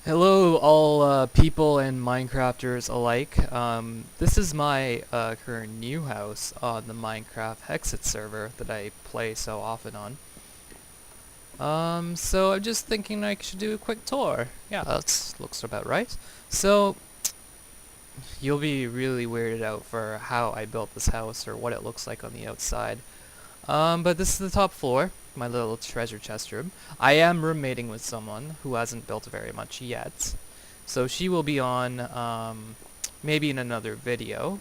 Hello, all people and Minecrafters alike. This is my current new house on the Minecraft Hexxit server that I play so often on. So I'm just thinking I should do a quick tour. Yeah, that looks about right. So, you'll be really weirded out for how I built this house or what it looks like on the outside. But this is the top floor, my little treasure chest room. I am roommating with someone who hasn't built very much yet. So she will be on, maybe in another video.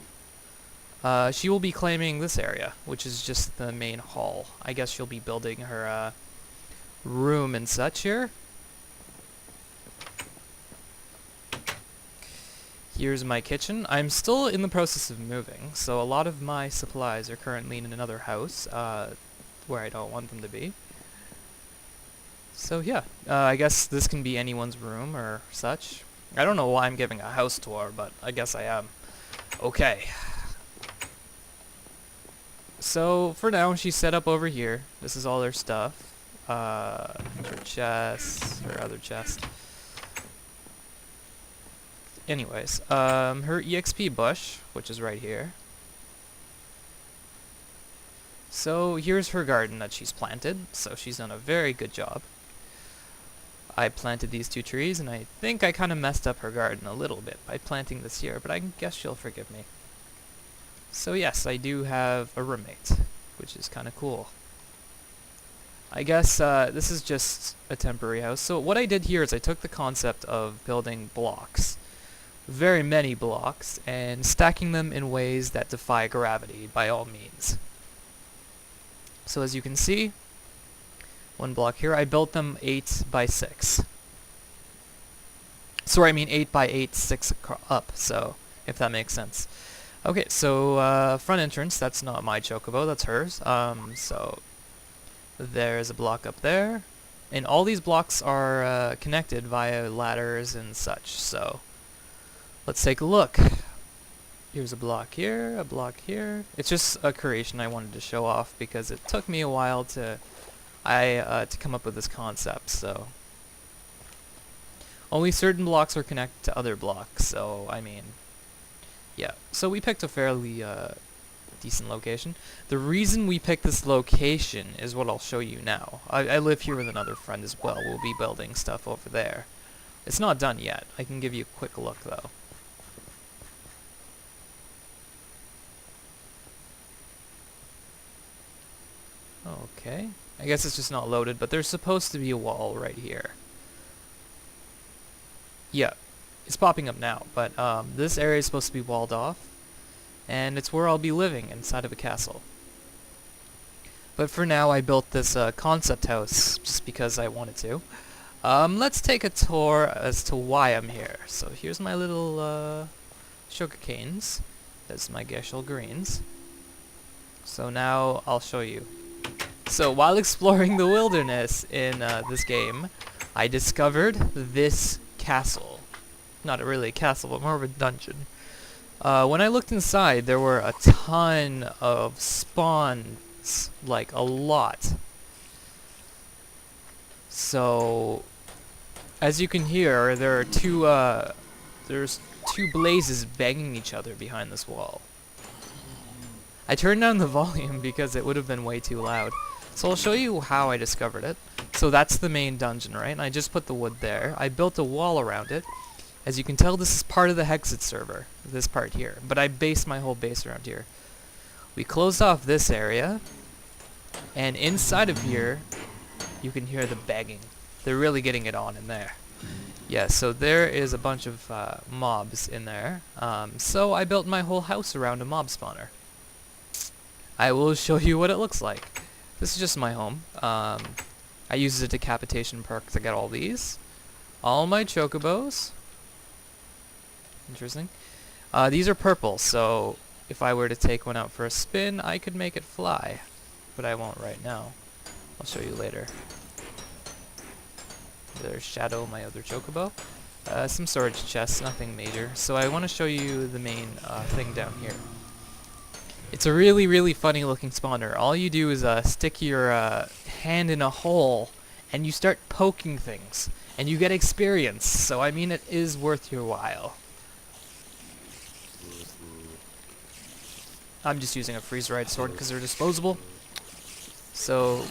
She will be claiming this area, which is just the main hall. I guess she'll be building her, room and such here. Here's my kitchen. I'm still in the process of moving, so a lot of my supplies are currently in another house, where I don't want them to be. So yeah, I guess this can be anyone's room or such. I don't know why I'm giving a house tour, but I guess I am. Okay. So for now, she's set up over here. This is all her stuff. Her chest, her other chest. Anyways, her EXP bush, which is right here. So here's her garden that she's planted, so she's done a very good job. I planted these two trees, and I think I kind of messed up her garden a little bit by planting this here, but I guess she'll forgive me. So yes, I do have a roommate, which is kind of cool. I guess this is just a temporary house. So what I did here is I took the concept of building blocks, very many blocks, and stacking them in ways that defy gravity by all means. So as you can see, one block here, I built them 8 by 6. Sorry, I mean 8 by 8, 6 up, so if that makes sense. Okay, so front entrance, that's not my chocobo, that's hers. So there's a block up there, and all these blocks are connected via ladders and such, so let's take a look. Here's a block here, a block here. It's just a creation I wanted to show off because it took me a while to come up with this concept, so only certain blocks are connected to other blocks, so I mean, yeah. So we picked a fairly decent location. The reason we picked this location is what I'll show you now. I live here with another friend as well. We'll be building stuff over there. It's not done yet. I can give you a quick look though. Okay. I guess it's just not loaded, but there's supposed to be a wall right here. Yeah, it's popping up now, but this area is supposed to be walled off, and it's where I'll be living, inside of a castle. But for now, I built this concept house just because I wanted to. Let's take a tour as to why I'm here. So here's my little sugar canes. That's my Geshel greens. So now I'll show you. So while exploring the wilderness in this game, I discovered this castle. Not really a castle, but more of a dungeon. When I looked inside, there were a ton of spawns, like a lot. So, as you can hear, there are there's two blazes banging each other behind this wall. I turned down the volume because it would have been way too loud. So I'll show you how I discovered it. So that's the main dungeon, right? And I just put the wood there. I built a wall around it. As you can tell, this is part of the Hexxit server, this part here. But I based my whole base around here. We closed off this area. And inside of here, you can hear the banging. They're really getting it on in there. Yeah, so there is a bunch of mobs in there. So I built my whole house around a mob spawner. I will show you what it looks like. This is just my home. I use the decapitation perk to get all these. All my chocobos. Interesting. These are purple, so if I were to take one out for a spin, I could make it fly. But I won't right now. I'll show you later. There's Shadow, my other chocobo. Some storage chests, nothing major. So I want to show you the main thing down here. It's a really, really funny looking spawner. All you do is stick your hand in a hole and you start poking things, and you get experience, so I mean it is worth your while. I'm just using a freeze-ride sword because they're disposable. So,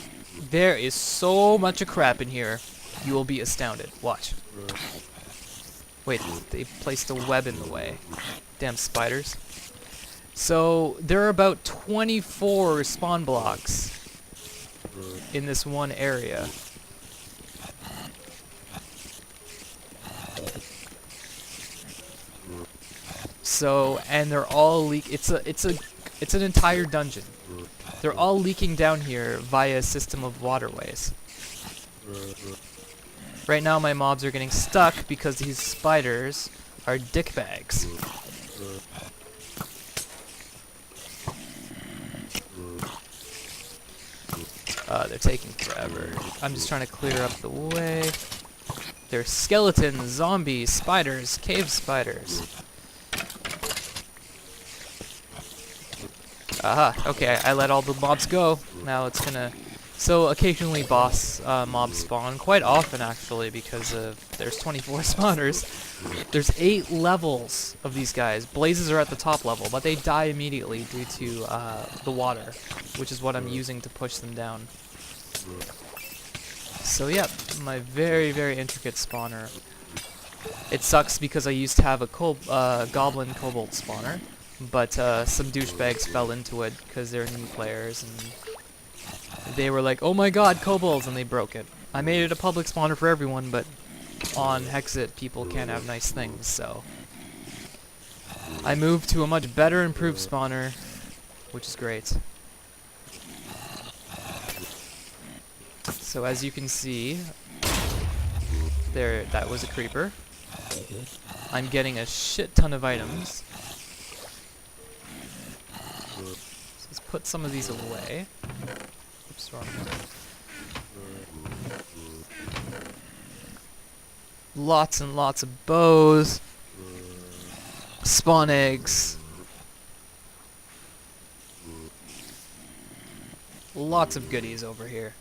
there is so much crap in here, you will be astounded. Watch. Wait, they placed a web in the way. Damn spiders. So, there are about 24 spawn blocks in this one area. So, and they're all it's an entire dungeon. They're all leaking down here via a system of waterways. Right now my mobs are getting stuck because these spiders are dickbags. They're taking forever. I'm just trying to clear up the way. There's skeletons, zombies, spiders, cave spiders. Aha, okay, I let all the mobs go. Now it's gonna... So occasionally boss mobs spawn, quite often actually, because there's 24 spawners. There's 8 levels of these guys. Blazes are at the top level, but they die immediately due to the water, which is what I'm using to push them down. So yeah, my very, very intricate spawner. It sucks because I used to have a goblin kobold spawner, but some douchebags fell into it because they're new players, and they were like, oh my god, kobolds, and they broke it. I made it a public spawner for everyone, but on Hexxit, people can't have nice things, so I moved to a much better improved spawner, which is great. So as you can see, there, that was a creeper. I'm getting a shit ton of items. So let's put some of these away. Oops, wrong one. Lots and lots of bows. Spawn eggs. Lots of goodies over here.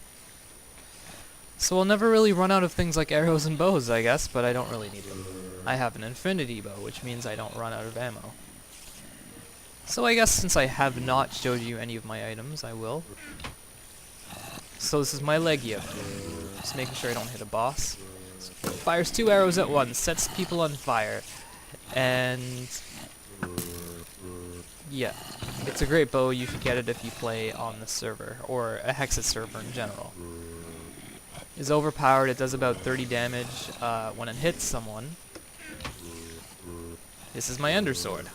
So I'll never really run out of things like arrows and bows, I guess, but I don't really need them. I have an infinity bow, which means I don't run out of ammo. So I guess since I have not showed you any of my items, I will. So this is my Legio. Just making sure I don't hit a boss. So it fires 2 arrows at once, sets people on fire. And yeah, it's a great bow. You should get it if you play on the server, or a Hexxit server in general. It's overpowered. It does about 30 damage when it hits someone. This is my Undersword,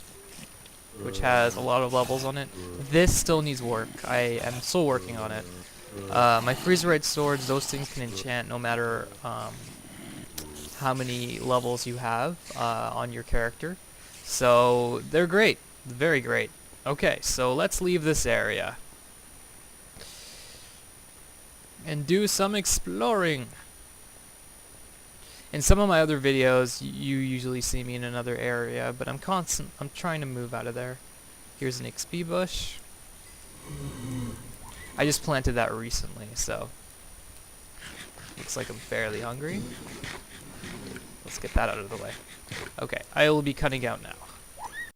which has a lot of levels on it. This still needs work. I am still working on it. My freeze-ride swords, those things can enchant no matter how many levels you have on your character. So they're great. Very great. Okay, so let's leave this area and do some exploring. In some of my other videos, you usually see me in another area, but I'm trying to move out of there. Here's an XP bush. I just planted that recently, so looks like I'm fairly hungry. Let's get that out of the way. Okay, I will be cutting out now.